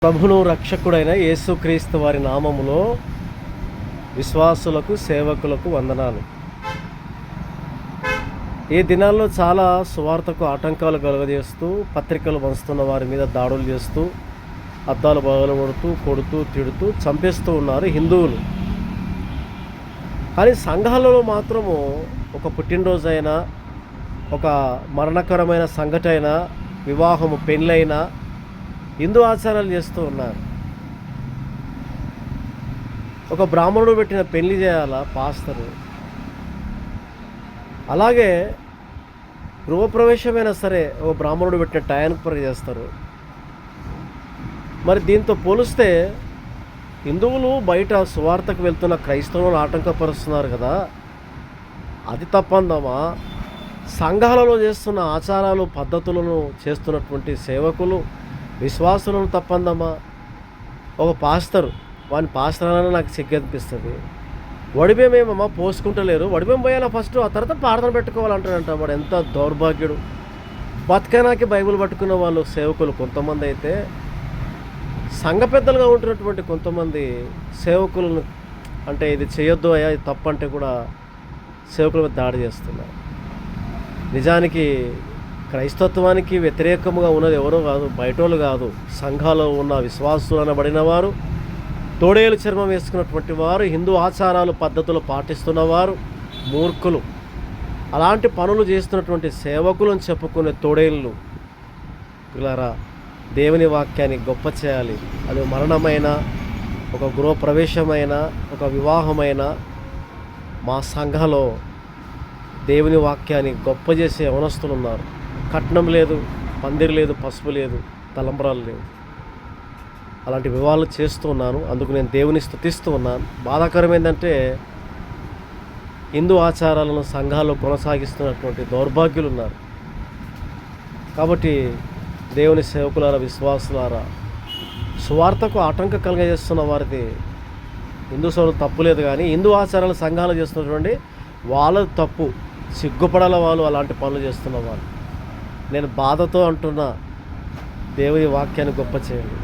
ప్రభువును రక్షకుడైన యేసుక్రీస్తు వారి నామములో విశ్వాసులకు సేవకులకు వందనాలు. ఈ దినాల్లో చాలా సువార్తకు ఆటంకాలు కలుగజేస్తూ పత్రికలు పంచుతున్న వారి మీద దాడులు చేస్తూ అద్దాలు పగలగొడుతూ కొడుతూ తిడుతూ చంపేస్తూ ఉన్నారు హిందువులు. కానీ సంఘాలలో మాత్రము ఒక పుట్టినరోజైనా, ఒక మరణకరమైన సంఘటన, వివాహము, పెళ్ళైనా హిందూ ఆచారాలు చేస్తూ ఉన్నారు. ఒక బ్రాహ్మణుడు పెట్టిన పెళ్లి చేయాలా పాస్తరు, అలాగే గృహప్రవేశమైనా సరే ఒక బ్రాహ్మణుడు పెట్టిన టయానికి చేస్తారు. మరి దీంతో పోలిస్తే హిందువులు బయట సువార్తకు వెళ్తున్న క్రైస్తవులను ఆటంకపరుస్తున్నారు కదా, అది తప్పందమా? సంఘాలలో చేస్తున్న ఆచారాలు పద్ధతులను చేస్తున్నటువంటి సేవకులు విశ్వాసులను తప్పందమ్మా? ఒక పాస్టర్, వాని పాస్టర్ అని నాకు సిగ్గనిపిస్తుంది. వడిబేమేమమ్మా పోసుకుంటలేరు, వడిబేం పోయాలా ఫస్ట్, ఆ తర్వాత ప్రార్థన పెట్టుకోవాలంటాడంట. వాడు ఎంత దౌర్భాగ్యుడు! బతకనాకి బైబిల్ పట్టుకున్న వాళ్ళు సేవకులు కొంతమంది అయితే, సంఘ పెద్దలుగా ఉంటున్నటువంటి కొంతమంది సేవకులను అంటే ఇది చేయొద్దు అయ్యా, ఇది తప్పు అంటే కూడా సేవకుల మీద దాడి చేస్తున్నారు. నిజానికి క్రైస్తత్వానికి వ్యతిరేకముగా ఉన్నది ఎవరో కాదు, బయటోళ్ళు కాదు, సంఘాల్లో ఉన్న విశ్వాసులు అనబడిన వారు, తోడేలు చర్మం వేసుకున్నటువంటి వారు, హిందూ ఆచారాలు పద్ధతులు పాటిస్తున్నవారు మూర్ఖులు. అలాంటి పనులు చేస్తున్నటువంటి సేవకులను చెప్పుకునే తోడేళ్ళు పిల్లరా, దేవుని వాక్యాన్ని గొప్ప చేయాలి. అది మరణమైన, ఒక గృహప్రవేశమైన, ఒక వివాహమైన మా సంఘంలో దేవుని వాక్యాన్ని గొప్ప చేసే యవనస్తులు ఉన్నారు. కట్నం లేదు, పందిరి లేదు, పసుపు లేదు, తలంబ్రాలు లేవు. అలాంటి వివాహాలు చేస్తూ ఉన్నాను. అందుకు నేను దేవుని స్తుతిస్తూ ఉన్నాను. బాధాకరం ఏంటంటే హిందూ ఆచారాలను సంఘాల్లో కొనసాగిస్తున్నటువంటి దౌర్భాగ్యులు ఉన్నారు. కాబట్టి దేవుని సేవకులారా, విశ్వాసులారా, సువార్తకు ఆటంకం కలుగజేస్తున్న వారిది హిందూ సోదరులు తప్పు లేదు, కానీ హిందూ ఆచారాలు సంఘాలు చేస్తున్నటువంటి వాళ్ళది తప్పు. సిగ్గుపడాల వాళ్ళు అలాంటి పనులు చేస్తున్న వాళ్ళు. నేను బాధతో అంటున్నా, దేవుని వాక్యాన్ని గొప్ప చేయండి.